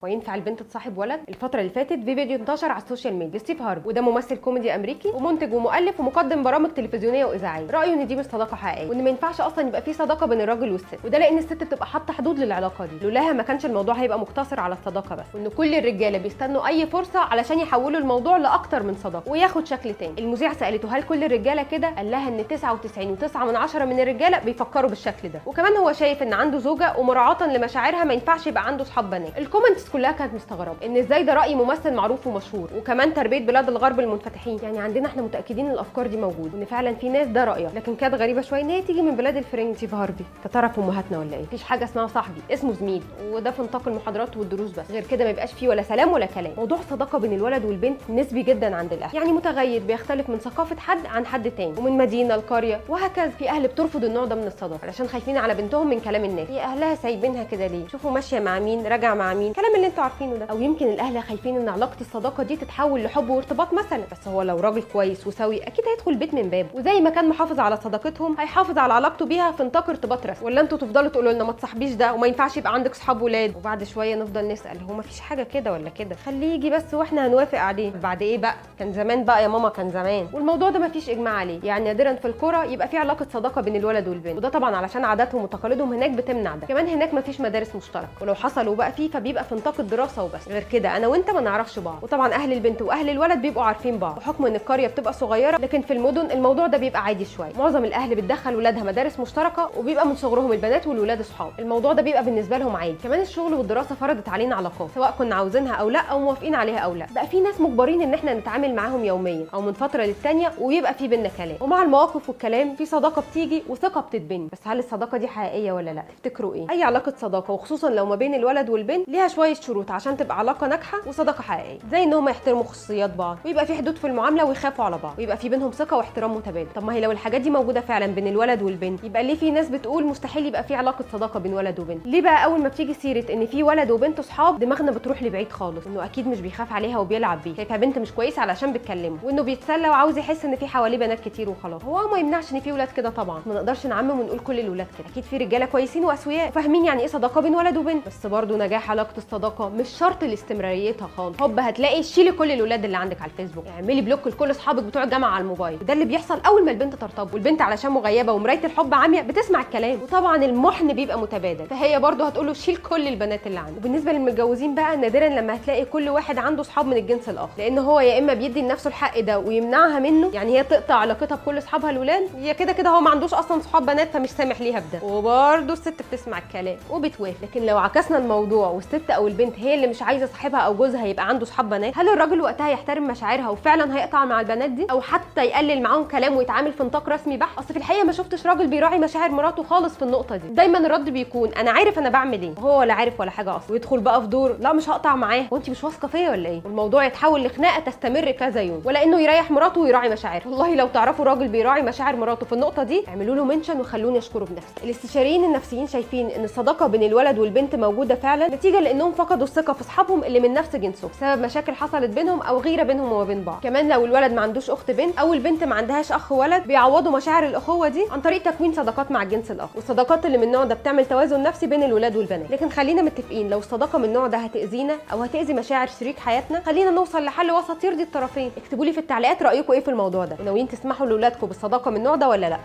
وينفع البنت تصاحب ولد؟ الفترة اللي فاتت في فيديو انتشر على السوشيال ميديا ستيف هارفي، وده ممثل كوميدي امريكي ومنتج ومؤلف ومقدم برامج تلفزيونية واذاعية، رأيه ان دي مش صداقة حقيقية، وان ما ينفعش اصلا يبقى في صداقة بين الراجل والست، وده لان الست بتبقى حاطة حدود للعلاقة دي، لولاها ما كانش الموضوع هيبقى مقتصر على الصداقة بس، وان كل الرجالة بيستنوا اي فرصة علشان يحولوا الموضوع لاكتر من صداقة وياخد شكل تاني. المذيعة سألته هل كل الرجالة كده؟ قال لها ان 99.9 من الرجالة بيفكروا بالشكل ده، وكمان هو شايف ان عنده زوجة ومراعاة لمشاعرها ما ينفعش يبقى عنده صحاب بنات. الكومنتس كلها كانت مستغربة ان ازاي ده راي ممثل معروف ومشهور، وكمان تربيه بلاد الغرب المنفتحين، يعني عندنا احنا متاكدين ان الافكار دي موجوده وان فعلا في ناس ده رايها، لكن كانت غريبه شويه ان هي تيجي من بلاد الفرنج. ستيف هارفي تعرف امهاتنا ولا ايه؟ مفيش حاجه اسمها صاحبي، اسمه زميل، وده في نطاق المحاضرات والدروس بس، غير كده ما يبقاش فيه ولا سلام ولا كلام. موضوع الصداقه بين الولد والبنت نسبي جدا عند الاهل، يعني متغير بيختلف من ثقافه حد عن حد تاني ومن مدينه لقريه وهكذا. في اهل بترفض النوع ده من الصداقه علشان خايفين على بنتهم من كلام الناس، هي اهلها سايبينها كده ليه؟ شوفوا ماشيه مع مين، راجع مع مين، الكلام اللي انتوا عارفينه ده. او يمكن الاهل خايفين ان علاقه الصداقه دي تتحول لحب وارتباط مثلا، بس هو لو راجل كويس وسوي اكيد هيدخل البيت من بابه، وزي ما كان محافظ على صداقتهم هيحافظ على علاقته بيها في نطاق ارتباط رسمي. ولا انتوا تفضلوا تقولوا لنا ما تصاحبيش ده وما ينفعش يبقى عندك صحاب ولاد، وبعد شويه نفضل نسال هو ما فيش حاجه كده ولا كده، خليه يجي بس واحنا هنوافق عليه. بعد ايه بقى؟ كان زمان بقى يا ماما، كان زمان، والموضوع ده ما فيش اجماع عليه، يعني نادرا في الكوره يبقى في علاقه صداقه بين الولد والبنت، وده طبعا علشان عاداتهم وتقاليدهم هناك بتمنع ده. كمان هناك ما فيش مدارس مشتركه، ولو حصل وبقى فيه فبيبقى في نطاق الدراسه وبس، غير كده انا وانت ما نعرفش بعض. وطبعا اهل البنت واهل الولد بيبقوا عارفين بعض، وحكم ان القريه بتبقى صغيره، لكن في المدن الموضوع ده بيبقى عادي شويه. معظم الاهل بتدخل ولادها مدارس مشتركه، وبيبقى من صغرهم البنات والولاد اصحاب، الموضوع ده بيبقى بالنسبه لهم عادي. كمان الشغل والدراسه فرضت علينا علاقات سواء كنا عاوزينها او لا، او موافقين عليها او لا، بقى في ناس مجبرين ان احنا نتعامل معاهم يوميا او من فتره للتانيه، ويبقى في بينا كلام، ومع المواقف والكلام في صداقه بتيجي وثقه بتتبني. بس هل الصداقه دي حقيقيه ولا لا؟ تفتكروا ايه؟ اي علاقه صداقه وخصوصا لو ما بين الولد والبنت ليها شويه شروط عشان تبقى علاقه ناجحه وصداقه حقيقيه، زي ان هم يحترموا خصوصيات بعض، ويبقى في حدود في المعامله ويخافوا على بعض، ويبقى في بينهم ثقه واحترام متبادل. طب ما هي لو الحاجات دي موجوده فعلا بين الولد والبنت، يبقى ليه في ناس بتقول مستحيل يبقى في علاقه صداقه بين ولد وبنت؟ ليه بقى اول ما بتيجي سيره ان في ولد وبنت صحاب دماغنا بتروح لبعيد خالص، انه اكيد مش بيخاف عليها وبيلعب بيها، شايفها بنت مش كويسه علشان بتكلمه، وانه بيتسلى وعاوز يحس ان في حواليه بنات كتير وخلاص. هو ما يمنعش ان في ولاد كده طبعا، ما نقدرش نعمم ونقول كل الولاد كده، اكيد في رجاله كويسين واسوياء وفاهمين يعني ايه صداقه بين ولد وبنت، بس برضه نجاح علاقه الصداقه مش شرط لاستمراريتها خالص. هوب هتلاقي شيلي كل الولاد اللي عندك على الفيسبوك، اعملي بلوك لكل اصحابك بتوع الجامعه على الموبايل، وده اللي بيحصل اول ما البنت ترتبط، والبنت علشان مغيبه ومرايه الحب عاميه بتسمع الكلام، وطبعا المحن بيبقى متبادل، فهي برضه هتقول له شيل كل البنات اللي عندك. وبالنسبه للمتجوزين بقى نادرا لما هتلاقي كل واحد عنده اصحاب من الجنس الاخر، لان هو يا اما بيدي لنفسه الحق ده ويمنعها منه، يعني هي تقطع علاقتها بكل اصحابها الولاد، يا كده كده هو ما عندوش اصلا صحاب بنات فمش سامح ليها بده، وبرضه الست بتسمع الكلام وبتوافق. لكن لو عكسنا الموضوع والست او البنت هي اللي مش عايزه صاحبها او جوزها يبقى عنده صحاب بنات، هل الراجل وقتها يحترم مشاعرها وفعلا هيقطع مع البنات دي، او حتى يقلل معاهم كلام ويتعامل في نطاق رسمي بحت؟ اصل في الحقيقه ما شفتش راجل بيراعي مشاعر مراته خالص في النقطه دي، دايما الرد بيكون انا عارف انا بعمل ايه، وهو ولا عارف ولا حاجه اصلا، ويدخل بقى في دور لا مش هقطع معاه، وانت مش واثقه فيا ولا ايه، والموضوع يتحول لخناقه تستمر كذا يوم، ولا انه يريح مراته ويراعي مشاعرها. والله لو تعرفوا راجل بيراعي مشاعر مراته في النقطه دي اعملوا له منشن وخلوني اشكره بنفسي. الاستشاريين النفسيين شايفين ان الصداقه بين الولد والبنت موجوده فعلا نتيجه لانهم فقدوا الثقه في اصحابهم اللي من نفس جنسهم بسبب مشاكل حصلت بينهم او غيره بينهم وما بين بعض. كمان لو الولد ما عندوش اخت بنت او البنت ما عندهاش اخ ولد، بيعوضوا مشاعر الاخوه دي عن طريق تكوين صداقات مع الجنس الاخر، والصداقات اللي من النوع ده بتعمل توازن نفسي بين الولاد والبنات. لكن خلينا متفقين لو الصداقه من النوع ده هتاذينا او هتاذي مشاعر شريك حياتنا، خلينا نوصل لحل وسط يرضي الطرفين. اكتبوا لي في التعليقات رايكم ايه في الموضوع ده، وناويين تسمحوا لاولادكم بالصداقه من النوع ده ولا لا.